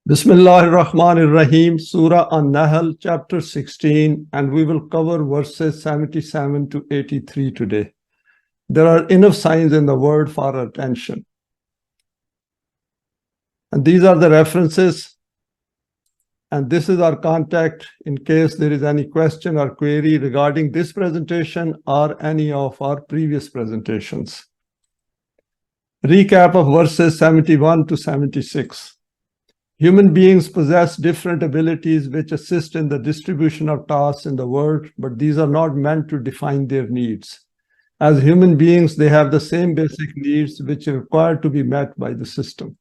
Bismillah ar-Rahman ar-Rahim, Surah An-Nahl, chapter 16, and we will cover verses 77 to 83 today. There are enough signs in the word for our attention. And these are the references, and this is our contact in case there is any question or query regarding this presentation or any of our previous presentations. Recap of verses 71 to 76. Human beings possess different abilities which assist in the distribution of tasks in the world, but these are not meant to define their needs. As human beings, they have the same basic needs which are required to be met by the system.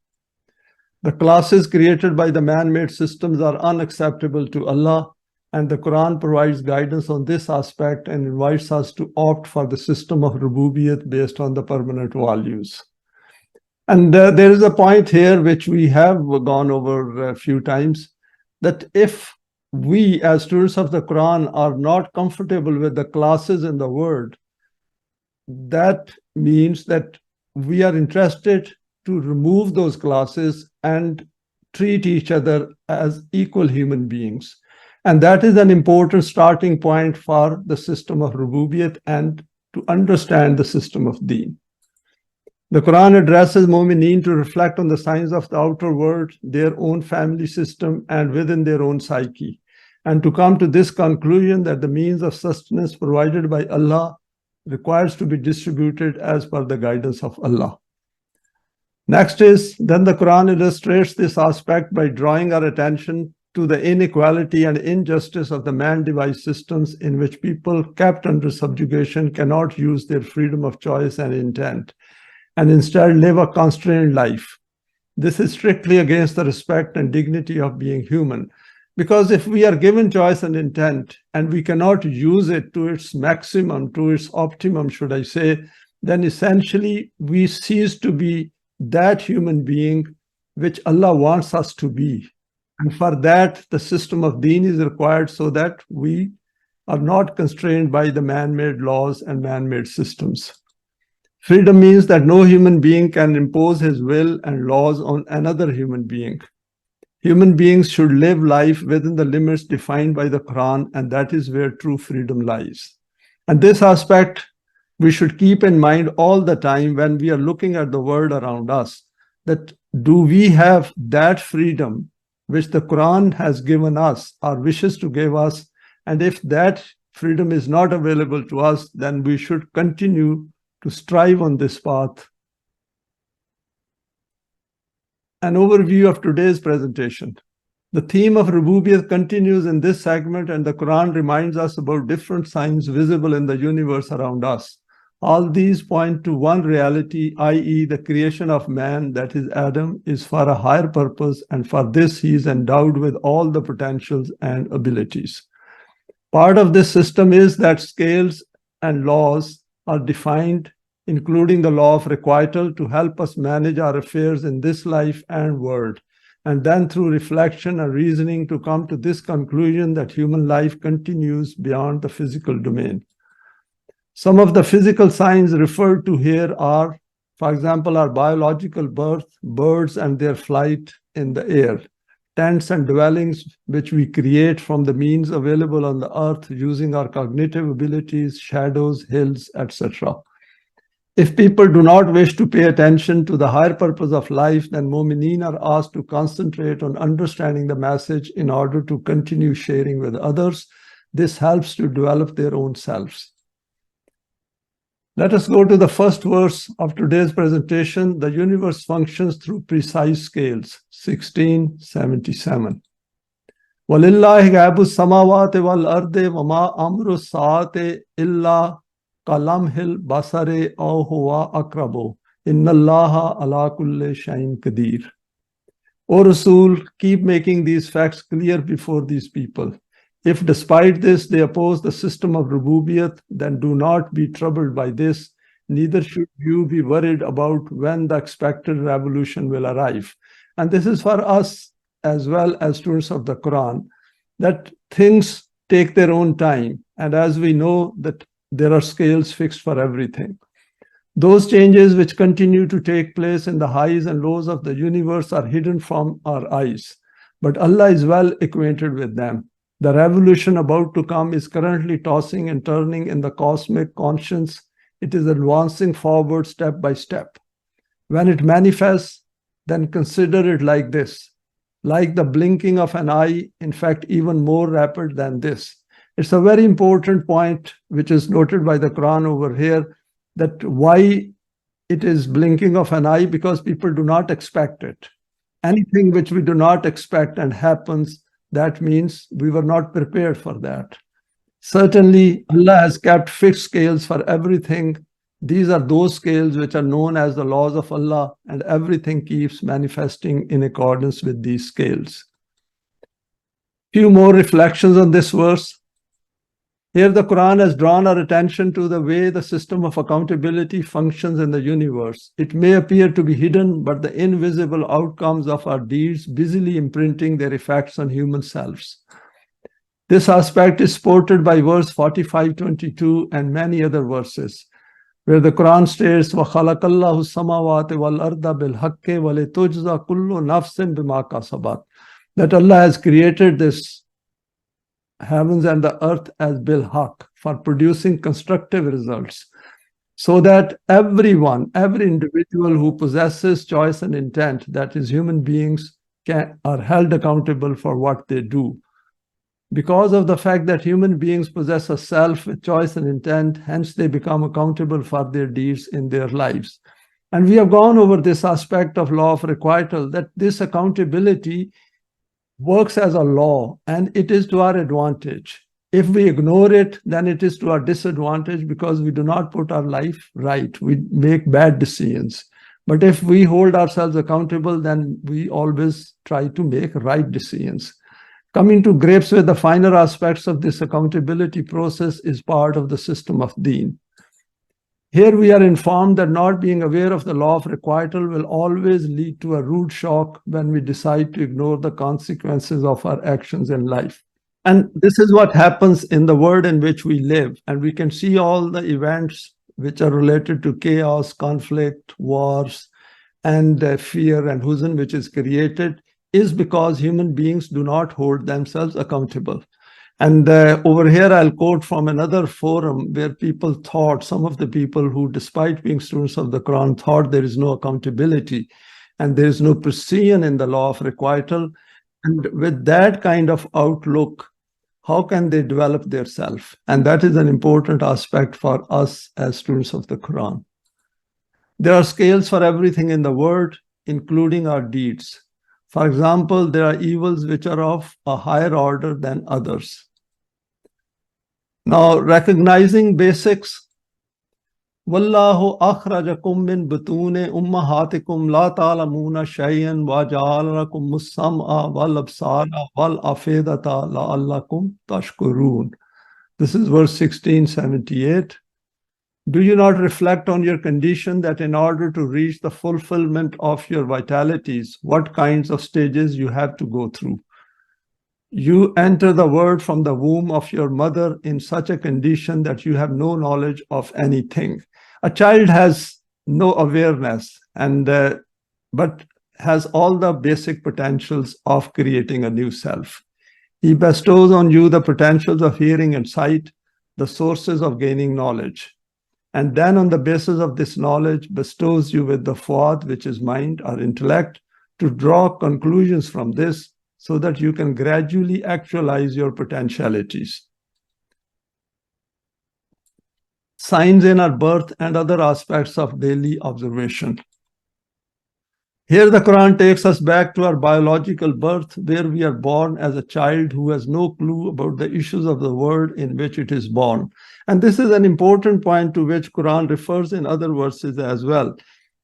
The classes created by the man-made systems are unacceptable to Allah, and the Quran provides guidance on this aspect and invites us to opt for the system of Rabubiyat based on the permanent values. And there is a point here which we have gone over a few times, that if we as students of the Quran are not comfortable with the classes in the world, that means that we are interested to remove those classes and treat each other as equal human beings. And that is an important starting point for the system of Rabubiyat and to understand the system of Deen. The Quran addresses Mu'mineen to reflect on the signs of the outer world, their own family system, and within their own psyche, and to come to this conclusion that the means of sustenance provided by Allah requires to be distributed as per the guidance of Allah. Next is, then the Quran illustrates this aspect by drawing our attention to the inequality and injustice of the man-devised systems in which people kept under subjugation cannot use their freedom of choice and intent, and instead live a constrained life. This is strictly against the respect and dignity of being human, because if we are given choice and intent and we cannot use it to its maximum, to its optimum, should I say, then essentially we cease to be that human being which Allah wants us to be. And for that, the system of Deen is required so that we are not constrained by the man-made laws and man-made systems. Freedom means that no human being can impose his will and laws on another human being. Human beings should live life within the limits defined by the Quran, and that is where true freedom lies. And this aspect we should keep in mind all the time when we are looking at the world around us, that do we have that freedom which the Quran has given us or wishes to give us? And if that freedom is not available to us, then we should continue to strive on this path. An overview of today's presentation. The theme of Rabubiyat continues in this segment, and the Quran reminds us about different signs visible in the universe around us. All these point to one reality, i.e. the creation of man, that is Adam, is for a higher purpose, and for this he is endowed with all the potentials and abilities. Part of this system is that scales and laws are defined, including the Law of Requital, to help us manage our affairs in this life and world, and then through reflection and reasoning to come to this conclusion that human life continues beyond the physical domain. Some of the physical signs referred to here are, for example, our biological birth, birds and their flight in the air, tents and dwellings which we create from the means available on the earth using our cognitive abilities, shadows, hills, etc. If people do not wish to pay attention to the higher purpose of life, then Mu'mineen are asked to concentrate on understanding the message in order to continue sharing with others. This helps to develop their own selves. Let us go to the first verse of today's presentation. The universe functions through precise scales, 1677. وَلِلَّهِ غَيْبُ السَّمَاوَاتِ وَالْأَرْضِ وَمَا أَمْرُ السَّاعَةِ إِلَّا kalamhil basare aw huwa akrabo innallaha ala kulli shay'in qadir. O Rasool, keep making these facts clear before these people. If despite this they oppose the system of Rabubiyat, then do not be troubled by this, neither should you be worried about when the expected revolution will arrive. And this is for us as well as students of the Quran, that things take their own time. And as we know that there are scales fixed for everything. Those changes which continue to take place in the highs and lows of the universe are hidden from our eyes. but Allah is well acquainted with them. The revolution about to come is currently tossing and turning in the cosmic conscience. It is advancing forward step by step. When it manifests, then consider it like this, like the blinking of an eye, in fact, even more rapid than this. It's a very important point, which is noted by the Quran over here, that why it is blinking of an eye, because people do not expect it. Anything which we do not expect and happens, that means we were not prepared for that. Certainly, Allah has kept fixed scales for everything. These are those scales which are known as the laws of Allah, and everything keeps manifesting in accordance with these scales. Few more reflections on this verse. Here the Quran has drawn our attention to the way the system of accountability functions in the universe. It may appear to be hidden, but the invisible outcomes of our deeds busily imprinting their effects on human selves. This aspect is supported by verse 45-22 and many other verses, where the Quran states, وَخَلَقَ اللَّهُ السَّمَاوَاتِ وَالْأَرْضَ بِالْحَقِّ وَلِتُجْزَى كُلُّ نَفْسٍ بِمَا كَسَبَتْ. That Allah has created this heavens and the earth as bil-haq, for producing constructive results, so that every individual who possesses choice and intent, that is human beings, are held accountable for what they do. Because of the fact that human beings possess a self with choice and intent, hence they become accountable for their deeds in their lives. And we have gone over this aspect of law of requital, that this accountability works as a law, and it is to our advantage. If we ignore it, then it is to our disadvantage, because we do not put our life right. We make bad decisions. But if we hold ourselves accountable, then we always try to make right decisions. Coming to grips with the finer aspects of this accountability process is part of the system of Deen. Here we are informed that not being aware of the law of requital will always lead to a rude shock when we decide to ignore the consequences of our actions in life. And this is what happens in the world in which we live. And we can see all the events which are related to chaos, conflict, wars, and fear and huzn which is created, is because human beings do not hold themselves accountable. And over here, I'll quote from another forum where people thought, some of the people who, despite being students of the Quran, thought there is no accountability and there is no precision in the law of requital. And with that kind of outlook, how can they develop their self? And that is an important aspect for us as students of the Quran. There are scales for everything in the world, including our deeds. For example, there are evils which are of a higher order than others. Now, recognizing basics, Wallahu akhrajakum min butune ummahatikum la ta'lamuna shay'an wa ja'ala lakum as-sam'a wal absara wal afidata la'allakum tashkurun. This is verse 1678. Do you not reflect on your condition, that in order to reach the fulfillment of your vitalities, what kinds of stages you have to go through? You enter the world from the womb of your mother in such a condition that you have no knowledge of anything. A child has no awareness, but has all the basic potentials of creating a new self. He bestows on you the potentials of hearing and sight, the sources of gaining knowledge. And then on the basis of this knowledge, bestows you with the fuad, which is mind or intellect, to draw conclusions from this, so that you can gradually actualize your potentialities. Signs in our birth and other aspects of daily observation. Here the Quran takes us back to our biological birth, where we are born as a child who has no clue about the issues of the world in which it is born. And this is an important point to which Quran refers in other verses as well,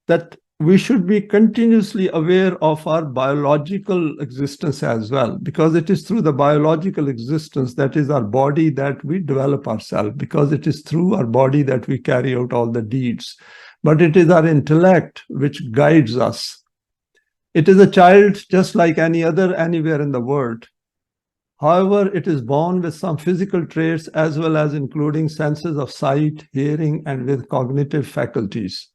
that we should be continuously aware of our biological existence as well, because it is through the biological existence, that is our body, that we develop ourselves, because it is through our body that we carry out all the deeds. But it is our intellect which guides us. It is a child just like any other anywhere in the world. However, it is born with some physical traits as well as including senses of sight, hearing, and with cognitive faculties.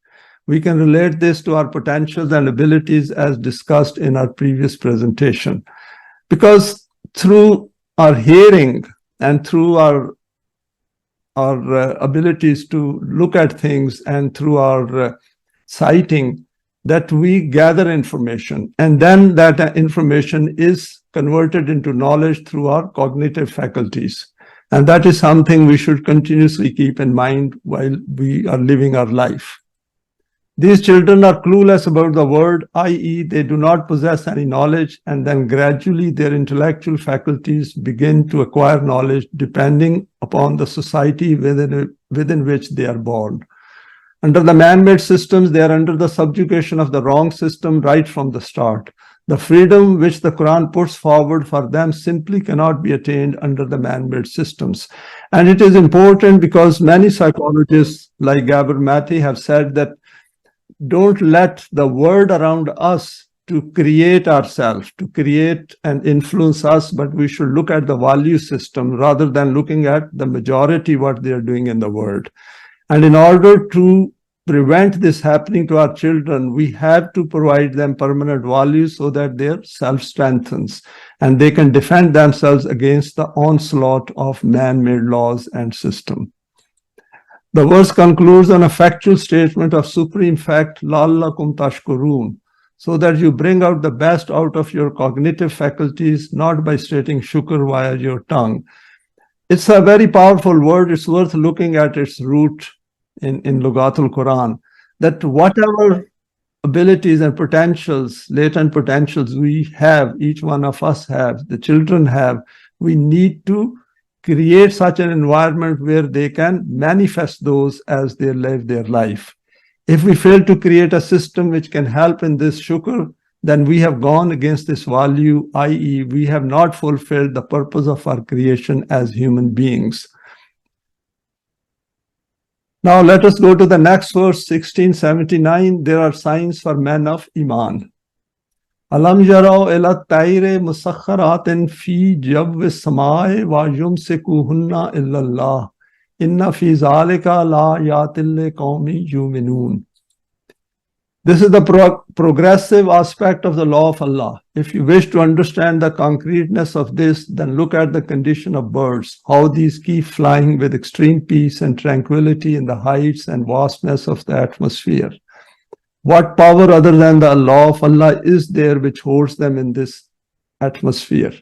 We can relate this to our potentials and abilities as discussed in our previous presentation. Because through our hearing and through our abilities to look at things and through our sighting, that we gather information, and then that information is converted into knowledge through our cognitive faculties. And that is something we should continuously keep in mind while we are living our life. These children are clueless about the world, i.e., they do not possess any knowledge, and then gradually their intellectual faculties begin to acquire knowledge depending upon the society within which they are born. Under the man-made systems, they are under the subjugation of the wrong system right from the start. The freedom which the Quran puts forward for them simply cannot be attained under the man-made systems. And it is important because many psychologists like Gabor Mate have said that don't let the world around us to create ourselves, to create and influence us, but we should look at the value system rather than looking at the majority what they are doing in the world. And in order to prevent this happening to our children, we have to provide them permanent values so that their self strengthens and they can defend themselves against the onslaught of man-made laws and system. The verse concludes on a factual statement of supreme fact, la'allakum tashkurun, so that you bring out the best out of your cognitive faculties, not by stating shukr via your tongue. It's a very powerful word. It's worth looking at its root in Lugatul Quran, that whatever abilities and potentials, latent potentials we have, each one of us have, the children have, we need to create such an environment where they can manifest those as they live their life. If we fail to create a system which can help in this shukr, then we have gone against this value, i.e., we have not fulfilled the purpose of our creation as human beings. Now let us go to the next verse, 1679. There are signs for men of Iman. Alam yarau ila tayre musakharatin fi jawwi samai wa yumsikuhunna illallah. Inna fi zalika la yatil liqawmi yu'minun. This is the progressive aspect of the law of Allah. If you wish to understand the concreteness of this, then look at the condition of birds, how these keep flying with extreme peace and tranquility in the heights and vastness of the atmosphere. What power other than the law of Allah is there which holds them in this atmosphere?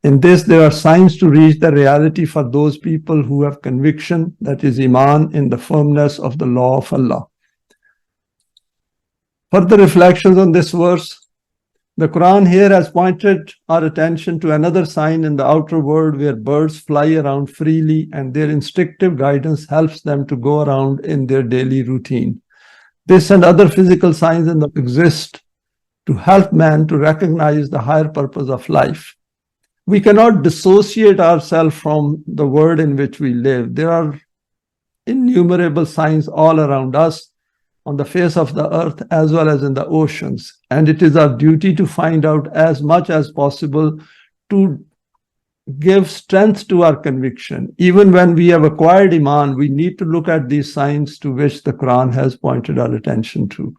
In this, there are signs to reach the reality for those people who have conviction, that is Iman, in the firmness of the law of Allah. Further reflections on this verse. The Quran here has pointed our attention to another sign in the outer world where birds fly around freely and their instinctive guidance helps them to go around in their daily routine. This and other physical signs exist to help man to recognize the higher purpose of life. We cannot dissociate ourselves from the world in which we live. There are innumerable signs all around us, on the face of the earth as well as in the oceans. And it is our duty to find out as much as possible to give strength to our conviction. Even when we have acquired Iman, we need to look at these signs to which the Quran has pointed our attention to.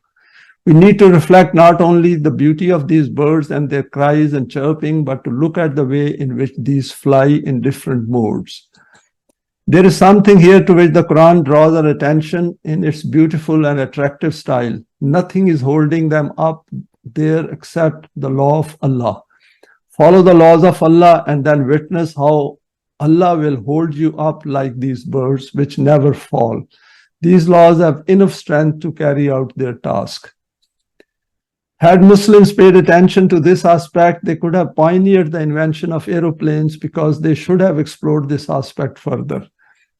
We need to reflect not only the beauty of these birds and their cries and chirping, but to look at the way in which these fly in different modes. There is something here to which the Quran draws our attention in its beautiful and attractive style. Nothing is holding them up there except the law of Allah. Follow the laws of Allah and then witness how Allah will hold you up like these birds which never fall. These laws have enough strength to carry out their task. Had Muslims paid attention to this aspect, they could have pioneered the invention of aeroplanes because they should have explored this aspect further.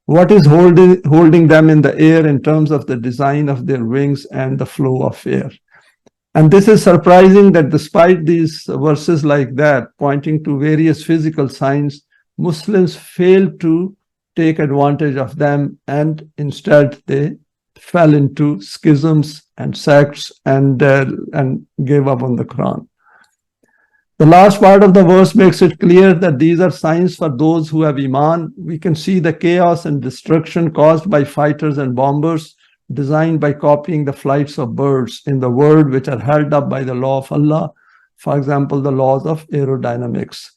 What is holding them in the air in terms of the design of their wings and the flow of air? And this is surprising that despite these verses like that, pointing to various physical signs, Muslims fail to take advantage of them, and instead they fell into schisms and sects and gave up on the Quran. The last part of the verse makes it clear that these are signs for those who have Iman. We can see the chaos and destruction caused by fighters and bombers designed by copying the flights of birds in the world which are held up by the law of Allah. For example, the laws of aerodynamics.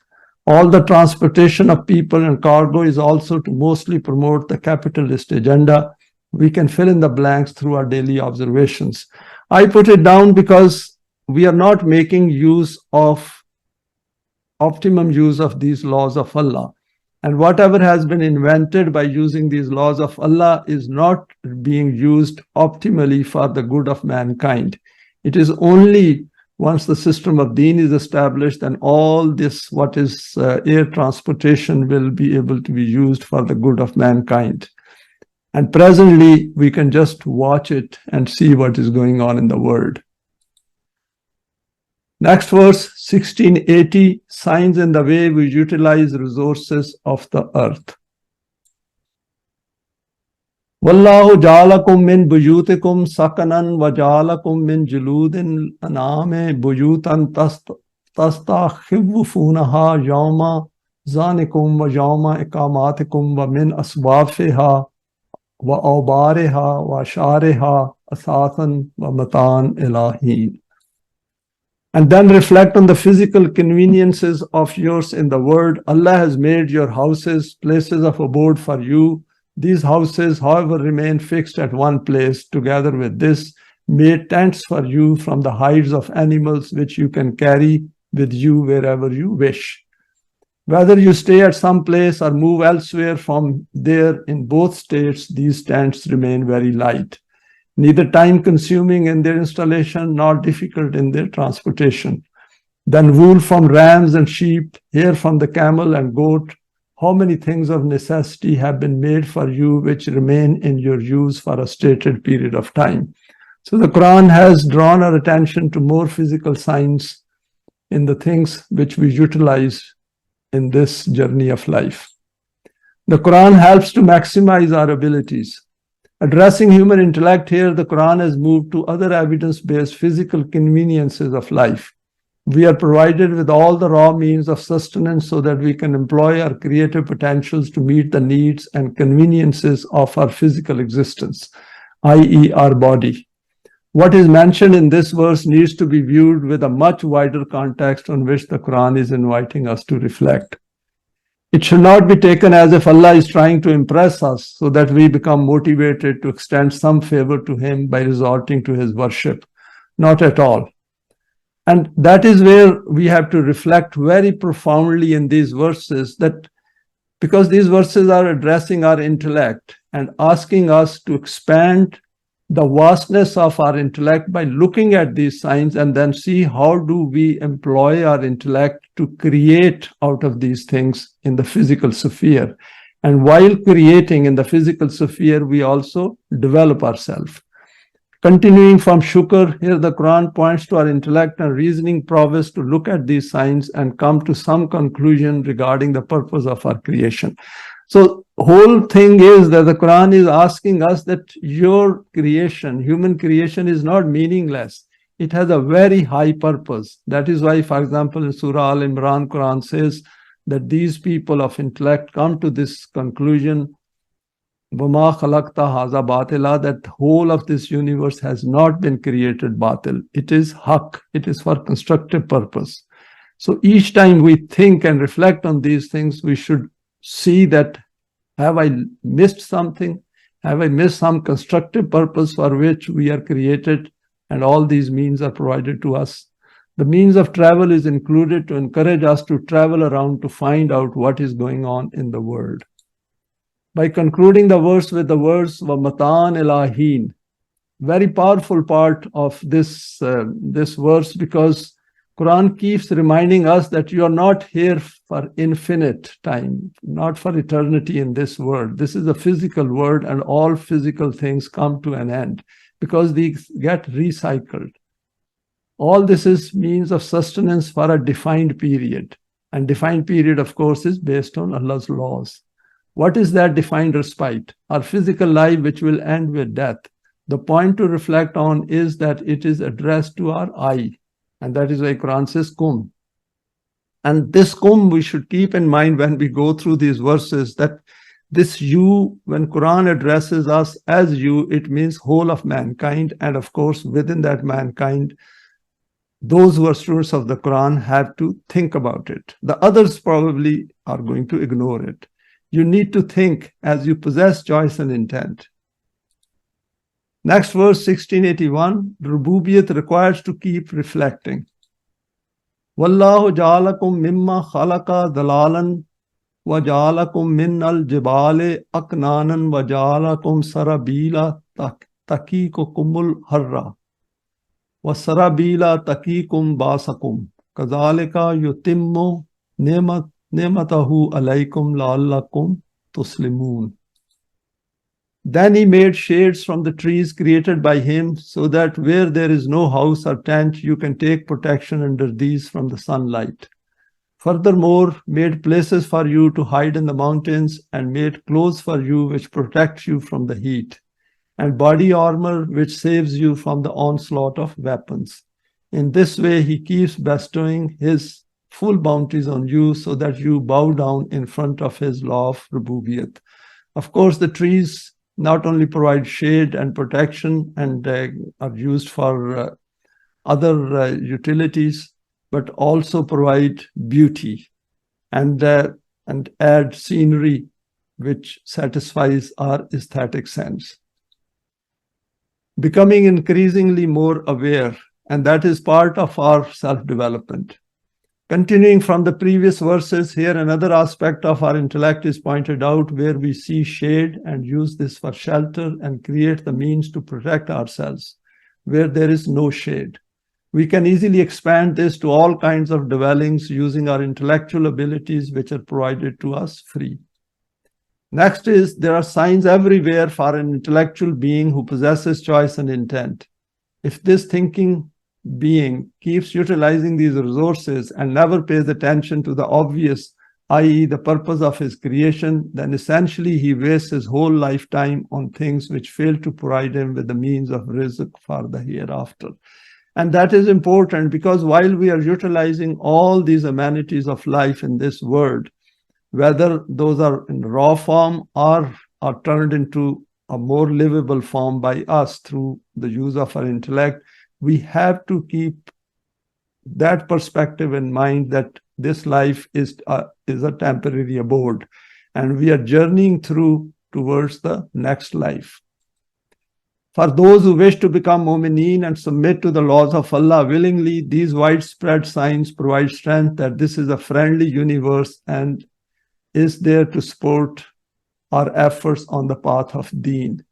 All the transportation of people and cargo is also to mostly promote the capitalist agenda. We can fill in the blanks through our daily observations. I put it down because we are not making optimum use of these laws of Allah. And whatever has been invented by using these laws of Allah is not being used optimally for the good of mankind. It is only once the system of deen is established, and all this, what is air transportation, will be able to be used for the good of mankind. And presently, we can just watch it and see what is going on in the world. Next verse, 1680, signs in the way we utilize resources of the earth. Wallahu ja'alakum min buyutikum sakanan wa ja'alakum min juludin an'ami buyutan tastakhiffunaha yawma zanikum wa yawma iqamatikum wa min aswafiha wa awbariha wa shariha asasan wa matan ilahin. And then reflect on the physical conveniences of yours in the world. Allah has made your houses places of abode for you. These houses, however, remain fixed at one place. Together with this, made tents for you from the hides of animals, which you can carry with you wherever you wish. Whether you stay at some place or move elsewhere from there, in both states, these tents remain very light, neither time-consuming in their installation nor difficult in their transportation. Then wool from rams and sheep, hair from the camel and goat, how many things of necessity have been made for you which remain in your use for a stated period of time. So the Quran has drawn our attention to more physical signs in the things which we utilize in this journey of life. The Quran helps to maximize our abilities. Addressing human intellect here, the Quran has moved to other evidence-based physical conveniences of life. We are provided with all the raw means of sustenance so that we can employ our creative potentials to meet the needs and conveniences of our physical existence, i.e., our body. What is mentioned in this verse needs to be viewed with a much wider context on which the Quran is inviting us to reflect. It should not be taken as if Allah is trying to impress us so that we become motivated to extend some favor to Him by resorting to His worship. Not at all. And that is where we have to reflect very profoundly in these verses, that because these verses are addressing our intellect and asking us to expand the vastness of our intellect by looking at these signs and then see how do we employ our intellect to create out of these things in the physical sphere. And while creating in the physical sphere, we also develop ourselves. Continuing from shukr, here the Quran points to our intellect and reasoning prowess to look at these signs and come to some conclusion regarding the purpose of our creation. So whole thing is that the Quran is asking us that your creation, human creation, is not meaningless. It has a very high purpose. That is why, for example, in Surah Al-Imran, Quran says that these people of intellect come to this conclusion, وَمَا خَلَقْتَ هَذَا بَاطِلًا, that whole of this universe has not been created batil. It is haq. It is for constructive purpose. So each time we think and reflect on these things, we should see that, have I missed something? Have I missed some constructive purpose for which we are created? And all these means are provided to us. The means of travel is included to encourage us to travel around to find out what is going on in the world. By concluding the verse with the words وَمَتَانْ إِلَهِينَ, very powerful part of this verse, because Quran keeps reminding us that you are not here for infinite time, not for eternity in this world. This is a physical world, and all physical things come to an end because they get recycled. All this is means of sustenance for a defined period. And defined period, of course, is based on Allah's laws. What is that defined respite? Our physical life, which will end with death. The point to reflect on is that it is addressed to our I. And that is why Quran says, kum. And this kum we should keep in mind when we go through these verses, that this you, when Quran addresses us as you, it means whole of mankind. And of course, within that mankind, Those who are students of the Quran have to think about it. The others probably are going to ignore it. You need to think as you possess choice and intent. Next verse, 1681, Rabubiyat requires to keep reflecting. Wallahu ja'alakum mimma khalaqa dalalan wa ja'alakum minnal jibali aknanan wa ja'alakum sarabila takikukumul harra wa sarabila takikum basakum kazalika yutimmu ni'matahu alaykum la'allakum tuslimun. Then he made shades from the trees created by him, so that where there is no house or tent, you can take protection under these from the sunlight. Furthermore, made places for you to hide in the mountains, and made clothes for you which protect you from the heat, and body armor which saves you from the onslaught of weapons. In this way, he keeps bestowing his full bounties on you, so that you bow down in front of his law of Rabubiyat. Of course, the trees not only provide shade and protection and are used for other utilities, but also provide beauty and add scenery which satisfies our aesthetic sense. Becoming increasingly more aware, and that is part of our self-development. Continuing from the previous verses, here another aspect of our intellect is pointed out, where we see shade and use this for shelter and create the means to protect ourselves where there is no shade. We can easily expand this to all kinds of dwellings using our intellectual abilities which are provided to us free. Next is, there are signs everywhere for an intellectual being who possesses choice and intent. If this thinking being keeps utilizing these resources and never pays attention to the obvious, i.e. the purpose of his creation, then essentially he wastes his whole lifetime on things which fail to provide him with the means of rizq for the hereafter. And that is important, because while we are utilizing all these amenities of life in this world, whether those are in raw form or are turned into a more livable form by us through the use of our intellect, we have to keep that perspective in mind, that this life is a temporary abode, and we are journeying towards the next life. For those who wish to become mu'mineen and submit to the laws of Allah willingly, these widespread signs provide strength that this is a friendly universe and is there to support our efforts on the path of Deen.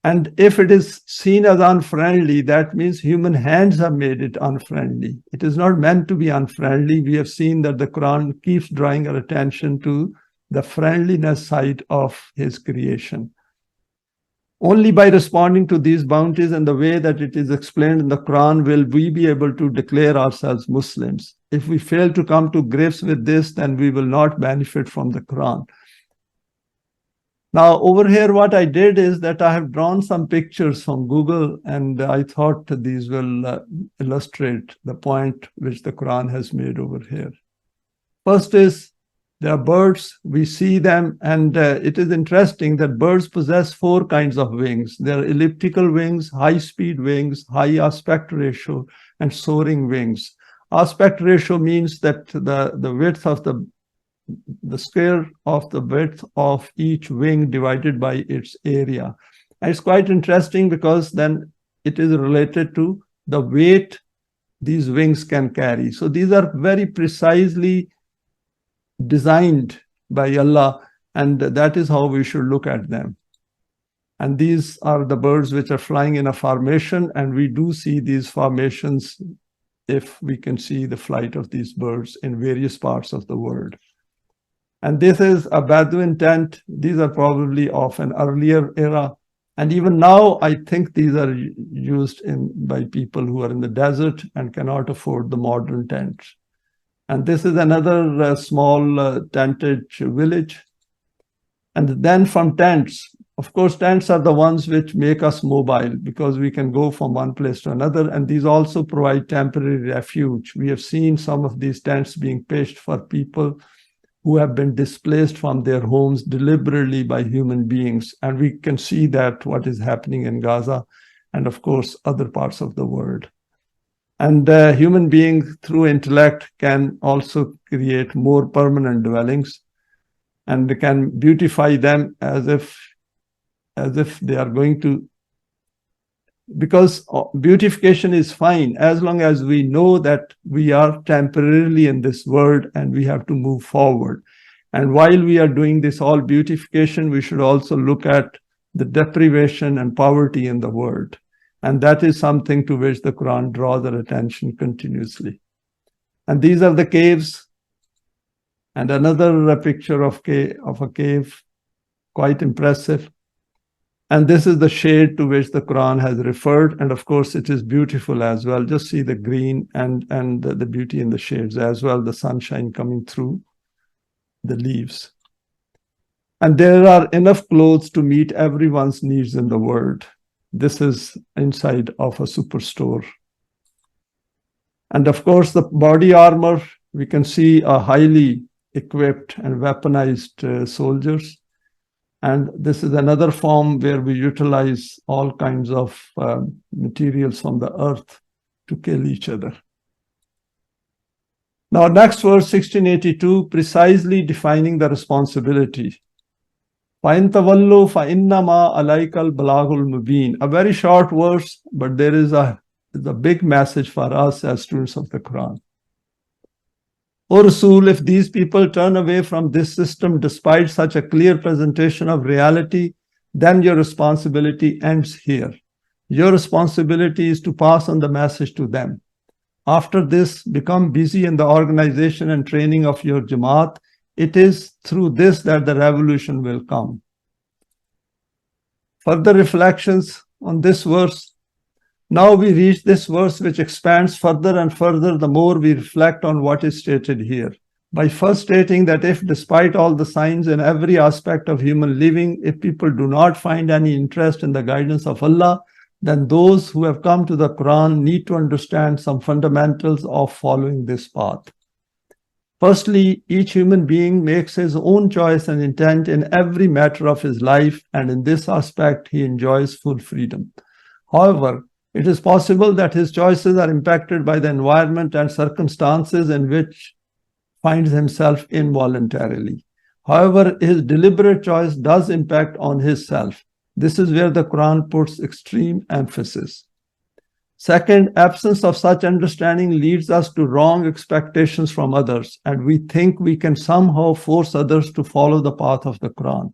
And if it is seen as unfriendly, that means human hands have made it unfriendly. It is not meant to be unfriendly. We have seen that the Quran keeps drawing our attention to the friendliness side of his creation. Only by responding to these bounties and the way that it is explained in the Quran will we be able to declare ourselves Muslims. If we fail to come to grips with this, then we will not benefit from the Quran. Now, over here, what I did is that I have drawn some pictures from Google, and I thought that these will illustrate the point which the Quran has made over here. First is, there are birds, we see them, and it is interesting that birds possess 4 kinds of wings. There are elliptical wings, high-speed wings, high aspect ratio, and soaring wings. Aspect ratio means that the width of the square of the width of each wing divided by its area. And it's quite interesting because then it is related to the weight these wings can carry. So these are very precisely designed by Allah, and that is how we should look at them. And these are the birds which are flying in a formation, and we do see these formations if we can see the flight of these birds in various parts of the world. And this is a Bedouin tent. These are probably of an earlier era. And even now, I think these are used by people who are in the desert and cannot afford the modern tents. And this is another small tented village. And then from tents, of course, tents are the ones which make us mobile because we can go from one place to another. And these also provide temporary refuge. We have seen some of these tents being pitched for people who have been displaced from their homes deliberately by human beings. And we can see that what is happening in Gaza and, of course, other parts of the world. And human beings through intellect can also create more permanent dwellings, and they can beautify them as if they are going to, because beautification is fine as long as we know that we are temporarily in this world and we have to move forward. And while we are doing this all beautification, we should also look at the deprivation and poverty in the world. And that is something to which the Quran draws our attention continuously. And these are the caves. And another picture of a cave, quite impressive. And this is the shade to which the Quran has referred. And of course, it is beautiful as well. Just see the green and the beauty in the shades as well, the sunshine coming through the leaves. And there are enough clothes to meet everyone's needs in the world. This is inside of a superstore. And of course, the body armor, we can see a highly equipped and weaponized soldiers. And this is another form where we utilize all kinds of materials from the earth to kill each other. Now, next verse, 1682, precisely defining the responsibility. فَإِن تَوَلُّوا فَإِنَّمَا عَلَيْكَ الْبَلَاغُ الْمُبِينُ. A very short verse, but there is a big message for us as students of the Quran. O Rasool, if these people turn away from this system despite such a clear presentation of reality, then your responsibility ends here. Your responsibility is to pass on the message to them. After this, become busy in the organization and training of your Jamaat. It is through this that the revolution will come. Further reflections on this verse. Now we reach this verse which expands further and further the more we reflect on what is stated here. By first stating that if despite all the signs in every aspect of human living, if people do not find any interest in the guidance of Allah, then those who have come to the Quran need to understand some fundamentals of following this path. Firstly, each human being makes his own choice and intent in every matter of his life, and in this aspect, he enjoys full freedom. However, it is possible that his choices are impacted by the environment and circumstances in which finds himself involuntarily. However, his deliberate choice does impact on his self. This is where the Quran puts extreme emphasis. Second, absence of such understanding leads us to wrong expectations from others, and we think we can somehow force others to follow the path of the Quran,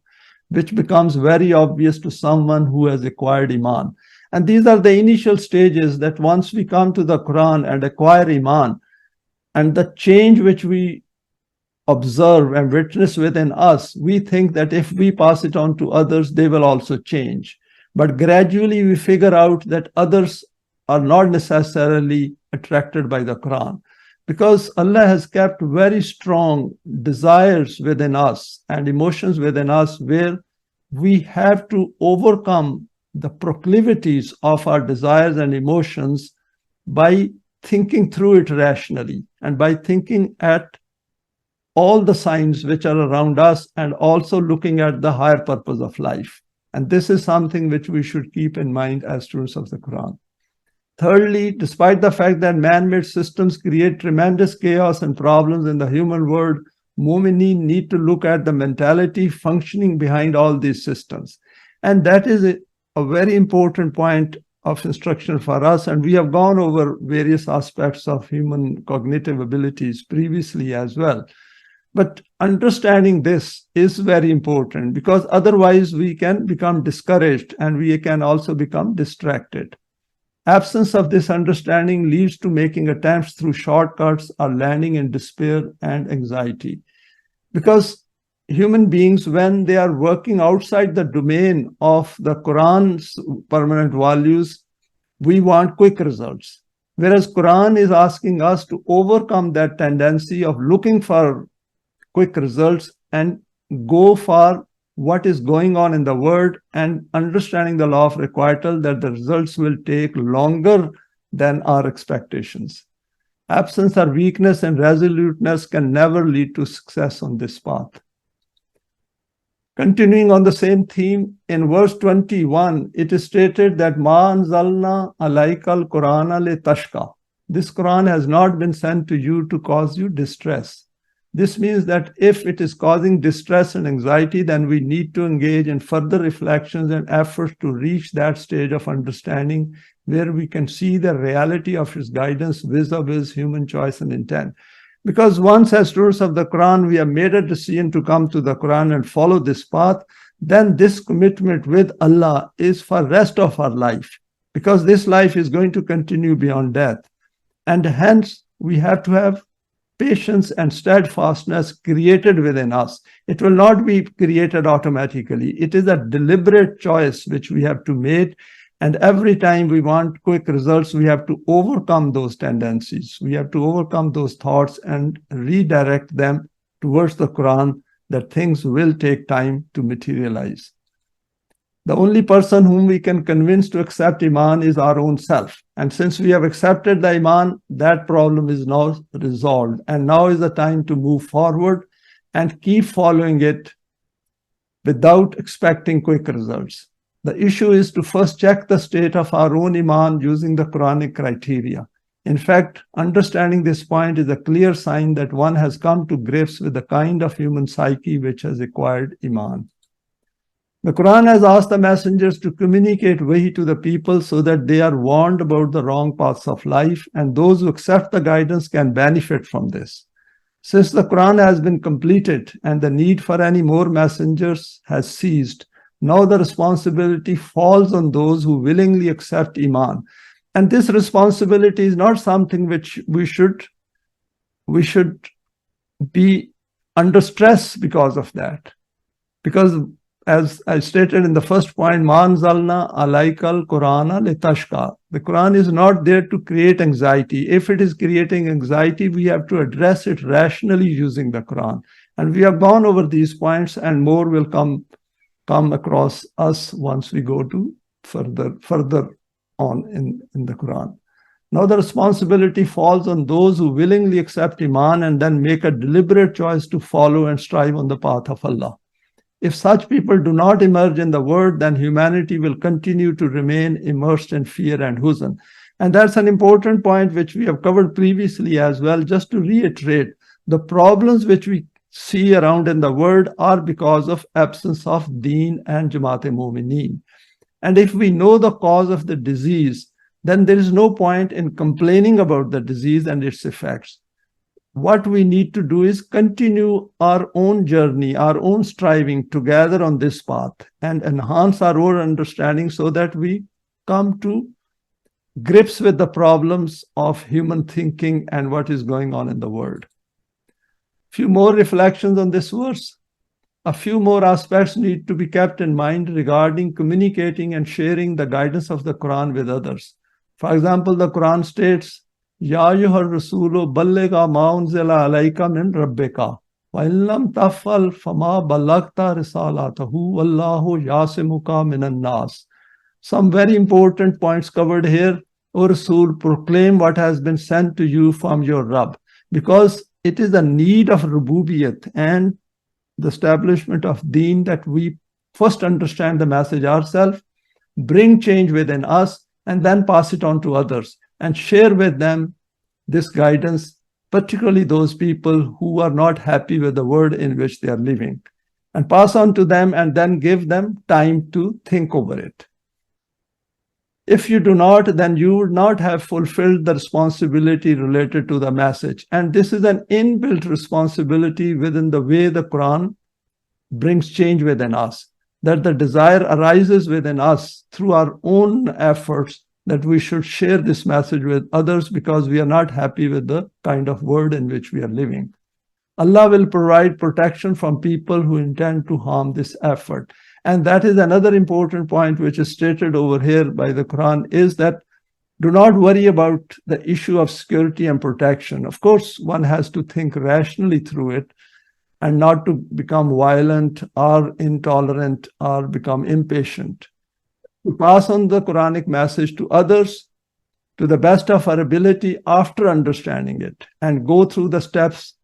which becomes very obvious to someone who has acquired Iman. And these are the initial stages that once we come to the Quran and acquire Iman, and the change which we observe and witness within us, we think that if we pass it on to others, they will also change. But gradually we figure out that others are not necessarily attracted by the Quran, because Allah has kept very strong desires within us and emotions within us where we have to overcome the proclivities of our desires and emotions by thinking through it rationally and by thinking at all the signs which are around us and also looking at the higher purpose of life. And this is something which we should keep in mind as students of the Quran. Thirdly, despite the fact that man-made systems create tremendous chaos and problems in the human world, Mu'mineen need to look at the mentality functioning behind all these systems. And that is a very important point of instruction for us. And we have gone over various aspects of human cognitive abilities previously as well. But understanding this is very important, because otherwise we can become discouraged and we can also become distracted. Absence of this understanding leads to making attempts through shortcuts or landing in despair and anxiety. Because human beings, when they are working outside the domain of the Quran's permanent values, we want quick results. Whereas Quran is asking us to overcome that tendency of looking for quick results and go for what is going on in the world and understanding the law of requital, that the results will take longer than our expectations. Absence or weakness and resoluteness can never lead to success on this path. Continuing on the same theme, in verse 21, it is stated that Ma anzalna alaika al-Qur'ana li tashqa. This Quran has not been sent to you to cause you distress. This means that if it is causing distress and anxiety, then we need to engage in further reflections and efforts to reach that stage of understanding where we can see the reality of His guidance vis-a-vis human choice and intent. Because once, as students of the Quran, we have made a decision to come to the Quran and follow this path, then this commitment with Allah is for the rest of our life, because this life is going to continue beyond death. And hence, we have to have patience and steadfastness created within us. It will not be created automatically. It is a deliberate choice which we have to make. And every time we want quick results, we have to overcome those tendencies. We have to overcome those thoughts and redirect them towards the Quran, that things will take time to materialize. The only person whom we can convince to accept Iman is our own self. And since we have accepted the Iman, that problem is now resolved. And now is the time to move forward and keep following it without expecting quick results. The issue is to first check the state of our own Iman using the Quranic criteria. In fact, understanding this point is a clear sign that one has come to grips with the kind of human psyche which has acquired Iman. The Quran has asked the messengers to communicate Wahi to the people so that they are warned about the wrong paths of life, and those who accept the guidance can benefit from this. Since the Quran has been completed and the need for any more messengers has ceased, now the responsibility falls on those who willingly accept Iman. And this responsibility is not something which we should be under stress because of that. Because as I stated in the first point, Manzalna alaikal Qurana litashka. The Quran is not there to create anxiety. If it is creating anxiety, we have to address it rationally using the Quran. And we have gone over these points, and more will come across us once we go to further on in the Quran. Now the responsibility falls on those who willingly accept Iman and then make a deliberate choice to follow and strive on the path of Allah. If such people do not emerge in the world, then humanity will continue to remain immersed in fear and huzn. And that's an important point which we have covered previously as well. Just to reiterate, the problems which we see around in the world are because of absence of deen and Jamaat-e-Mu'mineen. And if we know the cause of the disease, then there is no point in complaining about the disease and its effects. What we need to do is continue our own journey, our own striving together on this path, and enhance our own understanding so that we come to grips with the problems of human thinking and what is going on in the world. Few more reflections on this verse. A few more aspects need to be kept in mind regarding communicating and sharing the guidance of the Quran with others. For example, the Quran states, Ya ayyuhar rasulu balligha ma unzila alayka min rabbika wa in lam taf'al fama ballagta risalatahu wallahu yasimuka minan nas. Some very important points covered here. O Rasool, proclaim what has been sent to you from your Rabb, because it is a need of Rabubiyat and the establishment of deen that we first understand the message ourselves, bring change within us, and then pass it on to others and share with them this guidance, particularly those people who are not happy with the world in which they are living, and pass on to them and then give them time to think over it. If you do not, then you would not have fulfilled the responsibility related to the message. And this is an inbuilt responsibility within the way the Quran brings change within us, that the desire arises within us through our own efforts that we should share this message with others because we are not happy with the kind of world in which we are living. Allah will provide protection from people who intend to harm this effort. And that is another important point which is stated over here by the Quran, is that do not worry about the issue of security and protection. Of course, one has to think rationally through it and not to become violent or intolerant or become impatient. To pass on the Quranic message to others to the best of our ability after understanding it, and go through the steps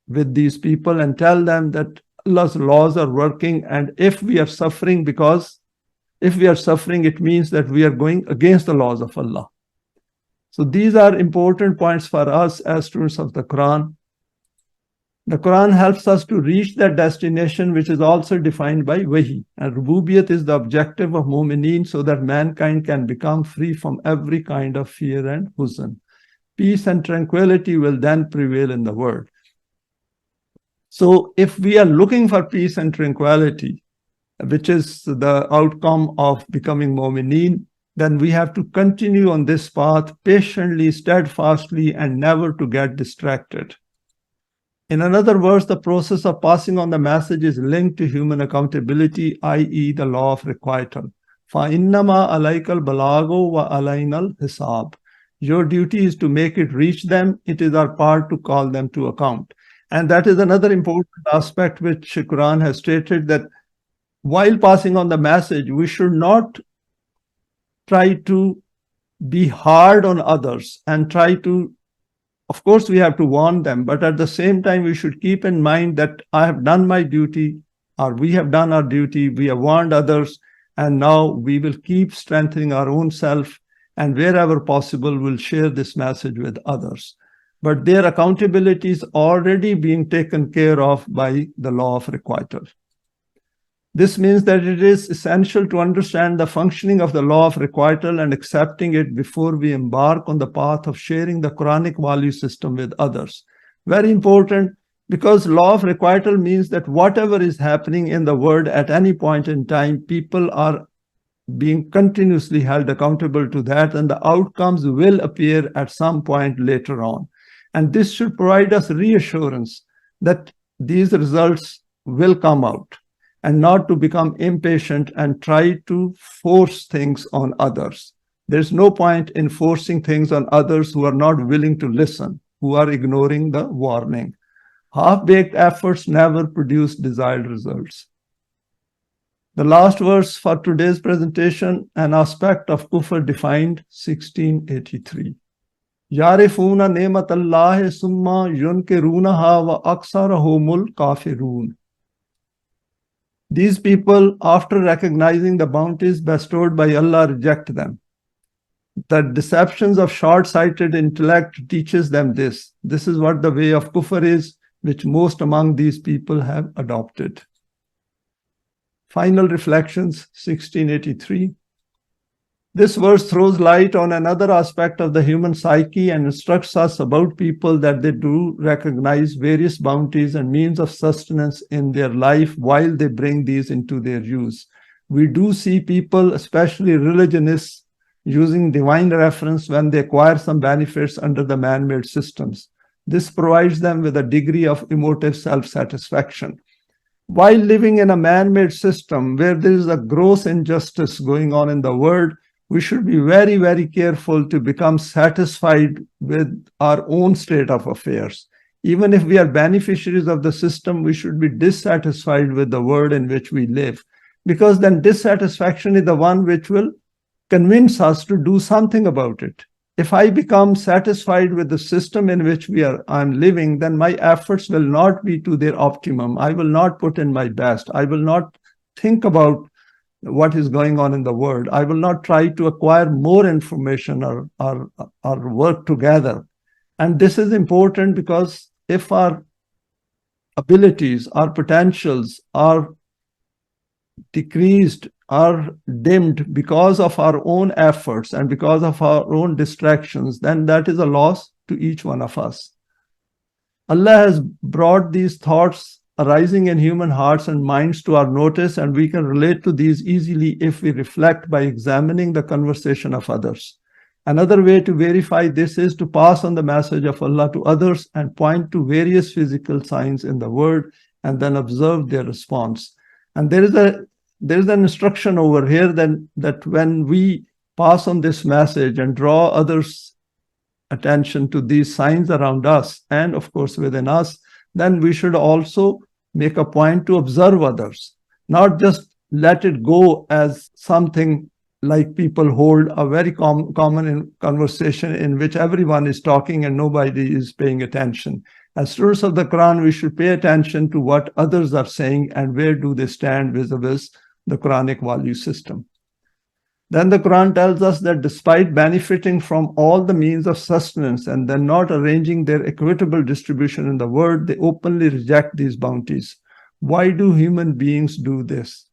with these people and tell them that Allah's laws are working, and if we are suffering, it means that we are going against the laws of Allah. So these are important points for us as students of the Quran. The Quran helps us to reach that destination, which is also defined by Wahi. And Rabubiyat is the objective of Mu'mineen, so that mankind can become free from every kind of fear and huzn. Peace and tranquility will then prevail in the world. So if we are looking for peace and tranquility, which is the outcome of becoming Mu'mineen, then we have to continue on this path patiently, steadfastly, and never to get distracted. In another verse, the process of passing on the message is linked to human accountability, i.e. the law of requital. فَإِنَّمَا عَلَيْكَ الْبَلَاغُ وَعَلَيْنَا الْحِسَابُ. Your duty is to make it reach them. It is our part to call them to account. And that is another important aspect which Quran has stated, that while passing on the message, we should not try to be hard on others and try to, of course, we have to warn them, but at the same time, we should keep in mind that I have done my duty, or we have done our duty, we have warned others, and now we will keep strengthening our own self, and wherever possible, we'll share this message with others. But their accountability is already being taken care of by the law of requital. This means that it is essential to understand the functioning of the law of requital and accepting it before we embark on the path of sharing the Quranic value system with others. Very important, because law of requital means that whatever is happening in the world at any point in time, people are being continuously held accountable to that, and the outcomes will appear at some point later on. And this should provide us reassurance that these results will come out, and not to become impatient and try to force things on others. There's no point in forcing things on others who are not willing to listen, who are ignoring the warning. Half-baked efforts never produce desired results. The last verse for today's presentation, an aspect of kufr defined, 1683. Yarifuna ne'matallahi summa yunkirunaha wa aksarahumul kafirun. These people, after recognizing the bounties bestowed by Allah, reject them. The deceptions of short-sighted intellect teaches them this. This is what the way of kufr is, which most among these people have adopted. Final reflections, 1683. This verse throws light on another aspect of the human psyche and instructs us about people that they do recognize various bounties and means of sustenance in their life while they bring these into their use. We do see people, especially religionists, using divine reference when they acquire some benefits under the man-made systems. This provides them with a degree of emotive self-satisfaction. While living in a man-made system where there is a gross injustice going on in the world, we should be very, very careful to become satisfied with our own state of affairs. Even if we are beneficiaries of the system, we should be dissatisfied with the world in which we live, because then dissatisfaction is the one which will convince us to do something about it. If I become satisfied with the system in which I'm living, then my efforts will not be to their optimum. I will not put in my best. I will not think about what is going on in the world. I will not try to acquire more information or work together. And this is important because if our abilities, our potentials are decreased, are dimmed because of our own efforts and because of our own distractions, then that is a loss to each one of us. Allah has brought these thoughts arising in human hearts and minds to our notice, and we can relate to these easily if we reflect by examining the conversation of others. Another way to verify this is to pass on the message of Allah to others and point to various physical signs in the world and then observe their response. And there is an instruction over here that when we pass on this message and draw others' attention to these signs around us and of course within us, then we should also make a point to observe others, not just let it go as something like people hold a very common conversation in which everyone is talking and nobody is paying attention. As students of the Quran, we should pay attention to what others are saying and where do they stand vis-a-vis the Quranic value system. Then the Quran tells us that despite benefiting from all the means of sustenance and then not arranging their equitable distribution in the world, they openly reject these bounties. Why do human beings do this?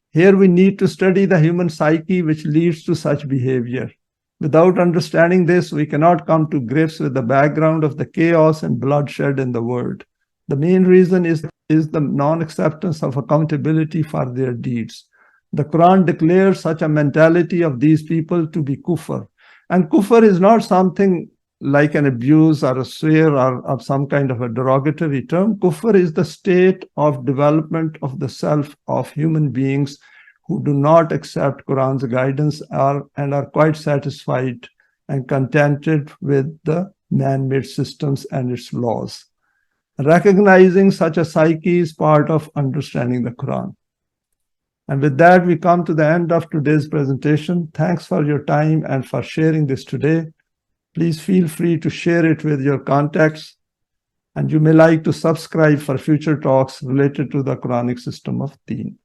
Here we need to study the human psyche which leads to such behavior. Without understanding this, we cannot come to grips with the background of the chaos and bloodshed in the world. The main reason is the non-acceptance of accountability for their deeds. The Quran declares such a mentality of these people to be kufr. And kufr is not something like an abuse or a swear or some kind of a derogatory term. Kufr is the state of development of the self of human beings who do not accept Quran's guidance and are quite satisfied and contented with the man-made systems and its laws. Recognizing such a psyche is part of understanding the Quran. And with that, we come to the end of today's presentation. Thanks for your time and for sharing this today. Please feel free to share it with your contacts, and you may like to subscribe for future talks related to the Quranic system of Deen.